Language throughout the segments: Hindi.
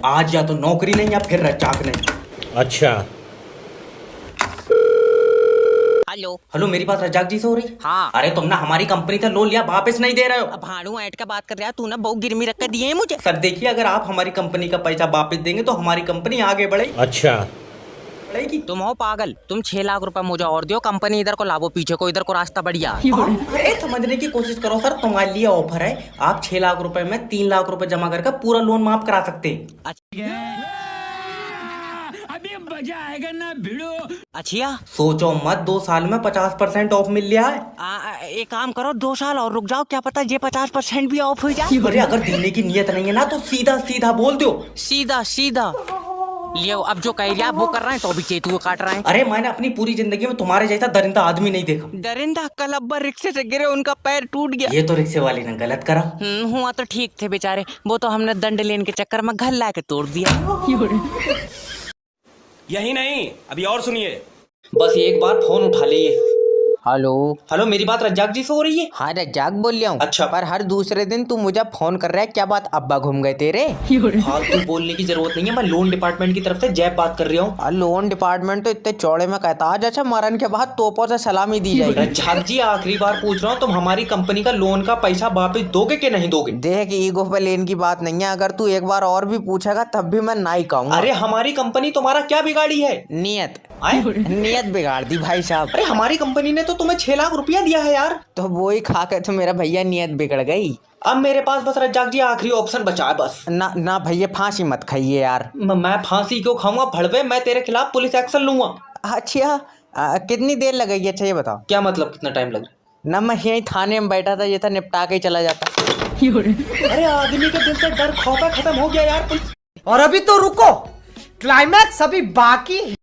आज या तो नौकरी नहीं या फिर रज्जाक नहीं। अच्छा। हेलो। हेलो, मेरी बात रज्जाक जी से हो रही? हाँ। अरे तुम ना हमारी कंपनी से लोन लिया, वापस नहीं दे रहे हो। अब भाड़ू ऐट का बात कर रहा है तू ना, बहुत गिरमी रख कर दिए है मुझे। सर देखिए, अगर आप हमारी कंपनी का पैसा वापस देंगे तो हमारी कंपनी आगे बढ़ेगी। अच्छा। बढ़ेगी। तुम हो पागल, तुम 6 लाख रुपए मुझे और दियो, कंपनी इधर को लाभो, पीछे को इधर को रास्ता बढ़िया। अरे समझने की कोशिश करो सर, तुम्हारे लिए ऑफर है। आप 6 लाख रुपए में 3 लाख रुपए जमा करके पूरा लोन माफ करा सकते हैं। अभी मजा आएगा ना भिड़ो। अच्छा, सोचो मत, 2 साल में 50% ऑफ मिल लिया है। एक काम करो, 2 साल और रुक जाओ, क्या पता ये 50% भी ऑफ हो जाए। अरे अगर देने की नियत नहीं है ना तो सीधा सीधा बोल दो। सीधा सीधा लियो। अब जो कह रहा वो कर रहे हैं तो भी चेतु को काट रहे हैं। अरे मैंने अपनी पूरी जिंदगी में तुम्हारे जैसा दरिंदा आदमी नहीं देखा। दरिंदा कल अब्बा रिक्शे से गिरे, उनका पैर टूट गया। ये तो रिक्शे वाले ने गलत करा। हुआ तो ठीक थे बेचारे, वो तो हमने दंड लेने के चक्कर में घर ला के तोड़ दिया। यही नहीं, अभी और सुनिए। बस एक बार फोन उठा लीजिए। हेलो। हेलो, मेरी बात रज्जाक जी से हो रही है? हाँ रज्जाक बोल रहा हूँ। अच्छा। पर हर दूसरे दिन तू मुझे फोन कर रहा है, क्या बात, अब्बा घूम गए तेरे? फालतू बोलने की जरूरत नहीं है, मैं लोन डिपार्टमेंट की तरफ से जैब बात कर रही हूँ। लोन डिपार्टमेंट तो इतने चौड़े में कहता आज, अच्छा मरण के बाद तोपों से सलामी दी जाएगी। रज्जाक जी आखिरी बार पूछ रहा हूँ, तुम हमारी कंपनी का लोन का पैसा वापस दोगे कि नहीं दोगे? देख, ईगो पे लेन की बात नहीं है, अगर तू एक बार और भी पूछेगा तब भी मैं नहीं कहूँगा। अरे हमारी कंपनी तुम्हारा क्या बिगाड़ी है? नियत आए? नियत बिगाड़ दी भाई साहब। अरे हमारी कंपनी ने तो तुम्हें 6 लाख रुपया दिया है यार। तो वो ही खा के तो मेरा भैया नियत बिगड़ गई। अब मेरे पास बस रज्जाक जी आखिरी ऑप्शन बचा है बस। ना ना भैया, फांसी मत खाइए यार। मैं फांसी क्यों खाऊंगा भड़वे, मैं तेरे खिलाफ पुलिस एक्शन लूंगा। अच्छा, कितनी देर लगेगी? अच्छा ये बताओ। क्या मतलब कितना टाइम लग रहा ना मैं यही थाने में बैठा था, ये था निपटा के ही चला जाता। है? अरे आदमी के दिल से डर खौफ खत्म हो गया यार। और अभी तो रुको, क्लाइमैक्स अभी बाकी है।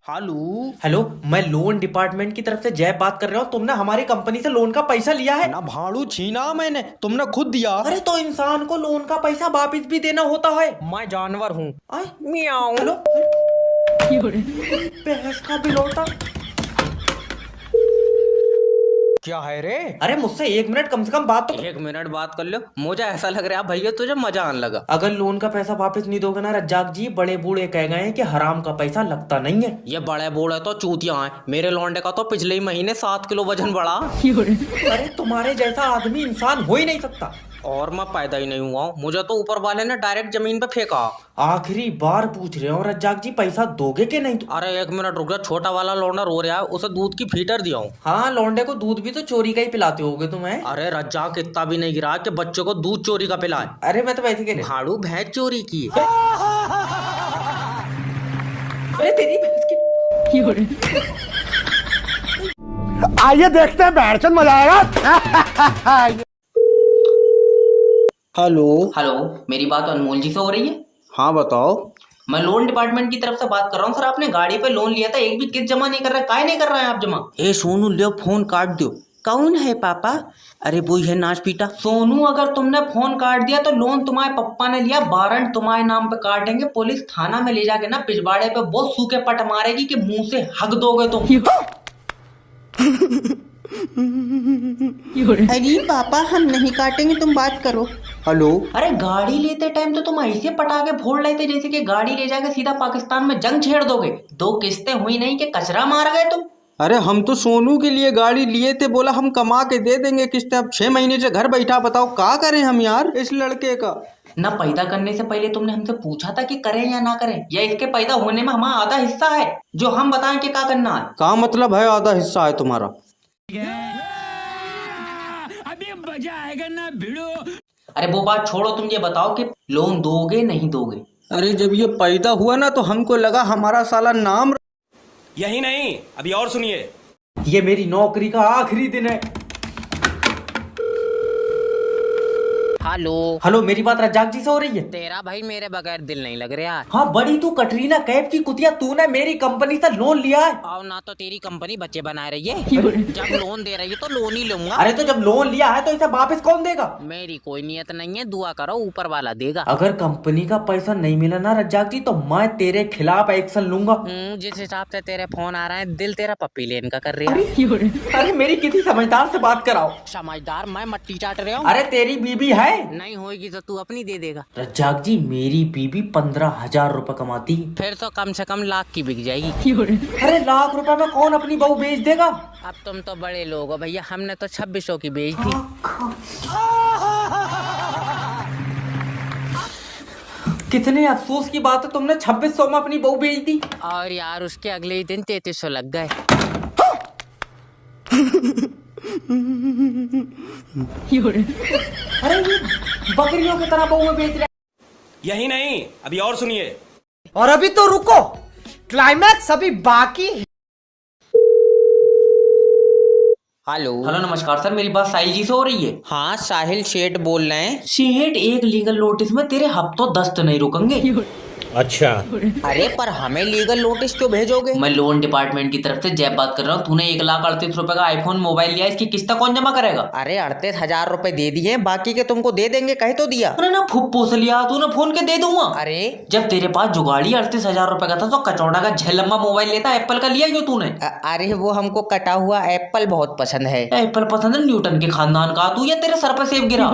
हेलो, मैं लोन डिपार्टमेंट की तरफ से जैब बात कर रहा हूँ। तुमने हमारी कंपनी से लोन का पैसा लिया है ना भाड़ू छीना मैंने, तुमने खुद दिया। अरे तो इंसान को लोन का पैसा वापस भी देना होता है। मैं जानवर हूँ। मियाऊ। हेलो, भैंस का बिलौटा। क्या है रे? अरे मुझसे 1 मिनट कम से कम बात तो। 1 मिनट बात कर लो, मुझे ऐसा लग रहा है भैया तुझे मजा आने लगा। अगर लोन का पैसा वापस नहीं दोगे ना रज्जाक जी, बड़े बूढ़े कह गए हैं कि हराम का पैसा लगता नहीं है। ये बड़े बूढ़े तो चूतिया हैं, मेरे लौंडे का तो पिछले ही महीने 7 किलो वजन बढ़ा। अरे तुम्हारे जैसा आदमी इंसान हो ही नहीं सकता। और मैं पैदा ही नहीं हुआ हूँ, मुझे तो ऊपर वाले ने डायरेक्ट जमीन पे फेंका। आखिरी बार पूछ रहे हो रज्जाक जी, पैसा दोगे कि नहीं? अरे 1 मिनट रुक जा, छोटा वाला लौंडा रो रहा है, उसे दूध की फीटर दिया हूँ। हाँ, लौंडे को दूध भी तो चोरी का ही पिलाते होगे तुम्हें। अरे रज्जाक इतना भी नहीं गिरा कि बच्चों को दूध चोरी का पिलाए। अरे मैं तो वैसे कह रहा। भाड़ू भैंस चोरी की। अरे तेरी भैंस की। आइए देखते हैं, बैठचंद मजा आएगा। हेलो। हेलो, मेरी बात अनमोल जी से हो रही है? हाँ बताओ। मैं लोन डिपार्टमेंट की तरफ से बात कर रहा हूँ सर। आपने गाड़ी पे लोन लिया था, एक भी किस्त जमा नहीं कर रहा है, काहे नहीं कर रहे हैं आप जमा? ए सोनू, ले फोन काट दो। कौन है पापा? अरे वो है नाच पीटा। सोनू, अगर तुमने फोन काट दिया तो लोन तुम्हारे पप्पा ने लिया, वारंट तुम्हारे नाम पे काटेंगे, पुलिस थाना में ले जाके ना पिछवाड़े पे बहुत सूखे पट मारेगी कि मुंह से हक दोगे तुम। अरे पापा, हम नहीं काटेंगे, तुम बात करो। हेलो। अरे गाड़ी लेते टाइम तो तुम ऐसे पटाखे फोड़ लेते जैसे कि गाड़ी ले जाके सीधा पाकिस्तान में जंग छेड़ दोगे। 2 किस्तें हुई नहीं कि कचरा मार गए तुम। अरे हम तो सोनू के लिए गाड़ी लिए थे, बोला हम कमा के दे देंगे किस्तें। अब 6 महीने से घर बैठा, बताओ क्या करें हम यार इस लड़के का। ना पैदा करने से पहले तुमने हमसे पूछा था कि करें या ना करें, या इसके पैदा होने में हमारा आधा हिस्सा है जो हम बताएं कि क्या करना है? क्या मतलब है आधा हिस्सा है तुम्हारा? अभी मजा आएगा ना भिड़ो। अरे वो बात छोड़ो, तुम ये बताओ कि लोन दोगे नहीं दोगे? अरे जब ये पैदा हुआ ना तो हमको लगा हमारा साला नाम। यही नहीं, अभी और सुनिए। ये मेरी नौकरी का आखिरी दिन है। हेलो। हेलो, मेरी बात रज्जाक जी से हो रही है? तेरा भाई मेरे बगैर दिल नहीं लग रहा। हाँ, बड़ी तू कटरीना कैफ की कुतिया, तूने मेरी कंपनी से लोन लिया है। और ना तो तेरी कंपनी बच्चे बना रही है, जब लोन दे रही है तो लोन ही लूंगा। अरे तो जब लोन लिया है तो इसे वापस कौन देगा? मेरी कोई नियत नहीं है, दुआ करो ऊपर वाला देगा। अगर कंपनी का पैसा नहीं मिला ना रज्जाक जी, तो मैं तेरे खिलाफ एक्शन लूंगा। जिस हिसाब से तेरे फोन आ रहा है, दिल तेरा पप्पी लेन का कर रही है। अरे मेरी किसी समझदार से बात कराओ। समझदार मैं मट्टी चाट रहा हूँ। अरे तेरी बीबी है। नहीं होगी तो तू अपनी दे देगा। रज्जाक जी, मेरी बीबी 15,000 रुपए कमाती है। फिर तो कम से कम लाख की बिक जाएगी। अरे लाख रुपए में कौन अपनी बहू बेच देगा? अब तुम तो बड़े लोग हो भैया, हमने तो 2600 की बेच दी। कितने अफसोस की बात है, तुमने 2600 में अपनी बहू बेच दी। और यार उसके अगले ही दिन 3300 लग गए। अरे ये बकरियों की तरह बहू बेच रहे। यही नहीं, अभी और सुनिए। और अभी तो रुको, क्लाइमैक्स अभी बाकी है। हेलो। हेलो नमस्कार सर, मेरी बात साहिल जी से हो रही है? हाँ साहिल शेठ बोल रहे हैं। शेठ, एक लीगल नोटिस में तेरे हफ्तों दस्त नहीं रुकेंगे। अच्छा। अरे पर हमें लीगल नोटिस क्यों भेजोगे? मैं लोन डिपार्टमेंट की तरफ से जैब बात कर रहा हूँ। तूने 1,38,000 रुपए का आईफोन मोबाइल लिया, इसकी किस्त कौन जमा करेगा? अरे 38,000 रुपए दे दिए, बाकी के तुमको दे देंगे, कह तो दिया। अरे ना फुप्पो से लिया, तूने फोन के दे दूंगा। अरे जब तेरे पास जुगाड़ी 38,000 रुपए का था तो कचौड़ा का झलम्बा मोबाइल लेता, एप्पल का लिया क्यों तूने? अरे वो हमको कटा हुआ एप्पल बहुत पसंद है। एप्पल पसंद है? न्यूटन के खानदान का तू, या तेरे सर पे सेब गिरा?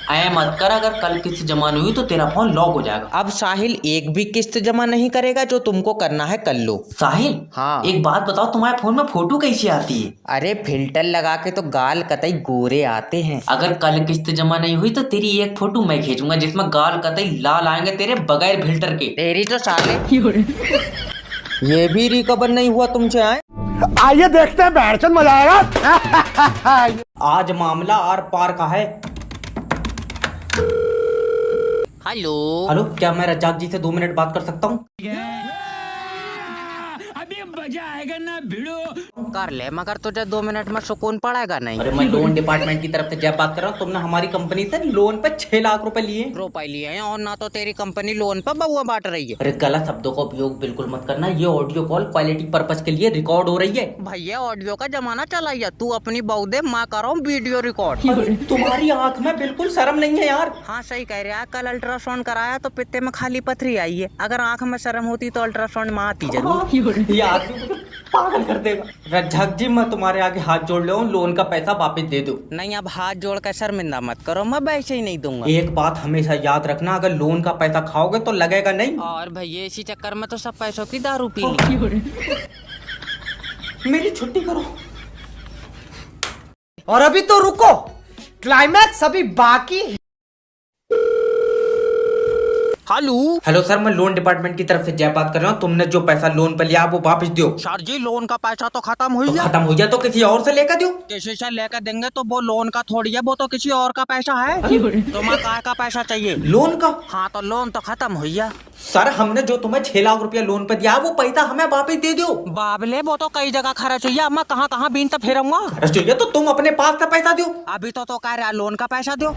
ऐ मत कर, अगर कल किस्त जमा नहीं हुई तो तेरा फोन लॉक हो जाएगा। अब साहिल एक भी किस्त जमा नहीं करेगा, जो तुमको करना है कर लो। साहिल, हाँ। एक बात बताओ, तुम्हारे फोन में फोटो कैसी आती है? अरे फिल्टर लगा के तो गाल कतई गोरे आते हैं। अगर कल किस्त जमा नहीं हुई तो तेरी एक फोटो मैं खींचूंगा जिसमें गाल कतई लाल आएंगे तेरे बगैर फिल्टर के। तेरी तो साले ये भी रिकवर नहीं हुआ तुमसे। आए आइए देखते हैं, बैठचंद मजा आएगा। आज मामला आर पार का है। हेलो। हेलो, क्या मैं रज्जाक जी से 2 मिनट बात कर सकता हूँ? अभी मजा आएगा ना भिड़ो। कर ले, मगर तुझे 2 मिनट में सुकून पड़ेगा नहीं। अरे मैं लोन डिपार्टमेंट की तरफ से जब बात कर रहा हूँ। तुमने हमारी कंपनी से लोन पे 6 लाख रुपए लिए। रुपए लिए हैं, और ना तो तेरी कंपनी लोन पर बउआ बांट रही है। अरे गलत शब्दों का उपयोग बिल्कुल मत करना। ये ऑडियो कॉल क्वालिटी पर्पज के लिए रिकॉर्ड हो रही है। भैया ऑडियो का जमाना चला है, तू अपनी बहू दे, मैं करो वीडियो रिकॉर्ड। अरे तुम्हारी आंख में बिल्कुल शर्म नहीं है यार। हाँ सही कह रहे हैं, कल अल्ट्रासाउंड कराया तो पित्ते में खाली पथरी आई है। अगर आंख में शर्म होती तो अल्ट्रासाउंड में आती जरूर। ये आदमी मुझे पागल कर देगा। रज्जाक जी, मैं तुम्हारे आगे हाथ जोड़ ले, लोन का पैसा वापस दे दो। नहीं, अब हाथ जोड़ कर शर्मिंदा मत करो, मैं वैसे ही नहीं दूंगा। एक बात हमेशा याद रखना, अगर लोन का पैसा खाओगे तो लगेगा नहीं। और भैया इसी चक्कर में तो सब पैसों की दारू पी ली। मेरी छुट्टी करो। और अभी तो रुको, क्लाइमैक्स अभी बाकी है। हेलो। हेलो सर, मैं लोन डिपार्टमेंट की तरफ से जय बात कर रहा हूँ। तुमने जो पैसा लोन पे लिया वो वापस दो। सर जी, लोन का पैसा तो खत्म हो तो गया। खत्म हो गया तो किसी और से लेकर दो। किसी से लेकर देंगे तो वो लोन का थोड़ी है, वो तो किसी और का पैसा है। तुम्हें काय का पैसा चाहिए? लोन का? हाँ तो लोन तो खत्म हो गया। सर, हमने जो तुम्हें 6 लाख रुपया लोन पे दिया वो पैसा हमें वापस दे दो। बाबले, वो तो कई जगह खर्च हुई है, मैं कहाँ कहाँ बीन तो फेरूंगा। तो तुम अपने पास का पैसा दो। अभी तो कह रहा लोन का पैसा दो।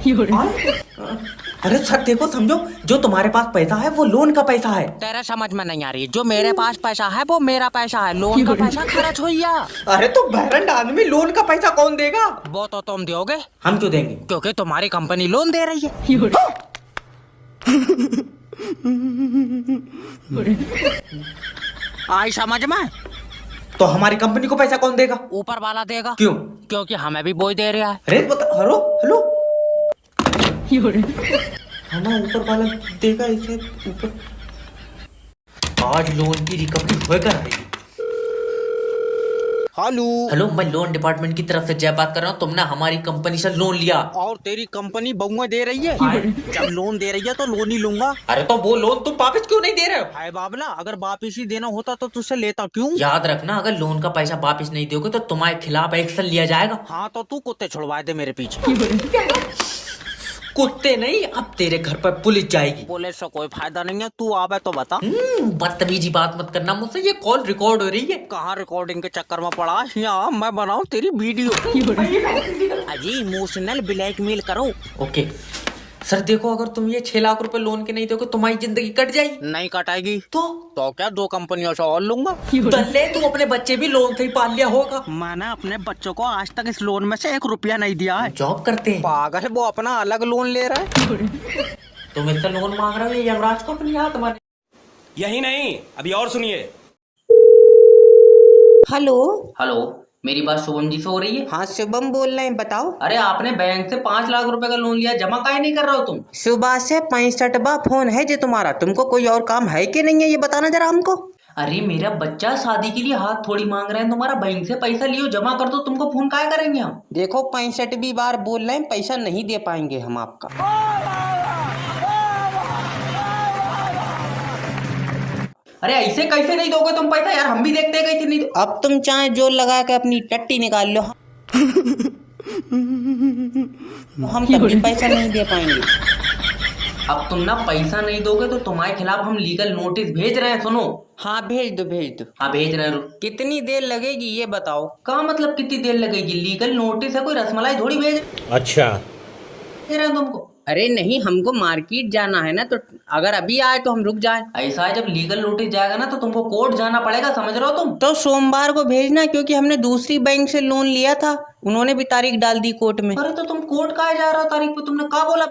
अरे सर देखो, समझो, जो तुम्हारे पास पैसा है वो लोन का पैसा है। तेरे समझ में नहीं आ रही, जो मेरे पास पैसा है वो मेरा पैसा है, लोन का पैसा खर्च हुई है। अरे तो बहरन आदमी, लोन का पैसा कौन देगा? वो तो तुम दोगे। हम क्यों देंगे? क्योंकि तुम्हारी कंपनी लोन दे रही है। आई समझ में? तो हमारी कंपनी को पैसा कौन देगा? ऊपर वाला देगा। क्यों? क्योंकि हमें भी बोझ दे रहा है। अरे बता, हेलो हेलो, हमें ऊपर वाला देगा इसे ऊपर। आज लोन की रिकवरी होकर आएगी। हेलो। हेलो, मैं लोन डिपार्टमेंट की तरफ से जय बात कर रहा हूँ। तुमने हमारी कंपनी से लोन लिया और तेरी कंपनी बउआ दे रही है। जब लोन दे रही है तो लोन ही लूंगा। अरे तो वो लोन तुम वापस क्यों नहीं दे रहे हो? हाय बाबला, अगर वापिस ही देना होता तो तुझसे लेता क्यों? याद रखना, अगर लोन का पैसा वापस नहीं दोगे तो तुम्हारे खिलाफ एक्शन लिया जाएगा। हाँ तो तू कुत्ते छुड़वा दे मेरे पीछे। कुत्ते नहीं, अब तेरे घर पर पुलिस जाएगी। पुलिस से कोई फायदा नहीं है, तू आवे तो बता। बदतमीजी बात मत करना मुझसे, ये कॉल रिकॉर्ड हो रही है। कहाँ रिकॉर्डिंग के चक्कर में पड़ा? यहाँ मैं बनाऊँ तेरी वीडियो। अजी इमोशनल ब्लैकमेल करो। ओके सर, देखो, अगर तुम ये 6 लाख रुपए लोन के नहीं दोगे तुम्हारी जिंदगी कट जाएगी। नहीं कटाएगी तो क्या 2 कंपनियों से और लूंगा? दल्ले, तू अपने बच्चे भी लोन से ही पाल लिया होगा। मैंने अपने बच्चों को आज तक इस लोन में से 1 रुपया नहीं दिया है। जॉब करते हैं। पागल है, वो अपना अलग लोन ले रहा है। तुम इससे लोन मांग रहे हो, यमराज को अपनी हाथ मारे। यही नहीं, अभी और सुनिए। हेलो। हेलो, मेरी बात शुभम जी से हो रही है? हाँ शुभम बोल रहे हैं, बताओ। अरे आपने बैंक से 5 लाख रुपए का लोन लिया, जमा काहे नहीं कर रहे हो तुम? सुबह से 65वां फोन है जी तुम्हारा, तुमको कोई और काम है कि नहीं है ये बताना जरा हमको। अरे मेरा बच्चा शादी के लिए हाथ थोड़ी मांग रहे हैं तुम्हारा, बैंक से पैसा लियो जमा कर दो, तुमको फोन काहे करेंगे हम? देखो 65वीं बार बोल रहे हैं, पैसा नहीं दे पाएंगे हम आपका। अरे ऐसे कैसे नहीं दोगे तुम पैसा यार, हम भी देखते हैं कैसे नहीं दो। अब तुम चाहे जोर लगा के अपनी टट्टी निकाल लो, हम तभी पैसा नहीं दे पाएंगे। अब तुम ना पैसा नहीं दोगे तो तुम्हारे खिलाफ हम लीगल नोटिस भेज रहे हैं, सुनो। हाँ भेज दो भेज दो। हाँ भेज रहे हैं। कितनी देर लगेगी ये बताओ। का मतलब कितनी देर लगेगी? लीगल नोटिस है, कोई रसमलाई थोड़ी भेज अच्छा। रहे हैं तुमको। अरे नहीं, हमको मार्केट जाना है ना, तो अगर अभी आए तो हम रुक जाए। ऐसा है जब लीगल नोटिस जाएगा ना तो तुमको कोर्ट जाना पड़ेगा, समझ रहे हो तुम? तो सोमवार को भेजना, क्योंकि हमने दूसरी बैंक से लोन लिया था, उन्होंने भी तारीख डाल दी कोर्ट में। अरे तो तुम कोर्ट काहे जा रहे हो तारीख पे? तुमने क्या बोला?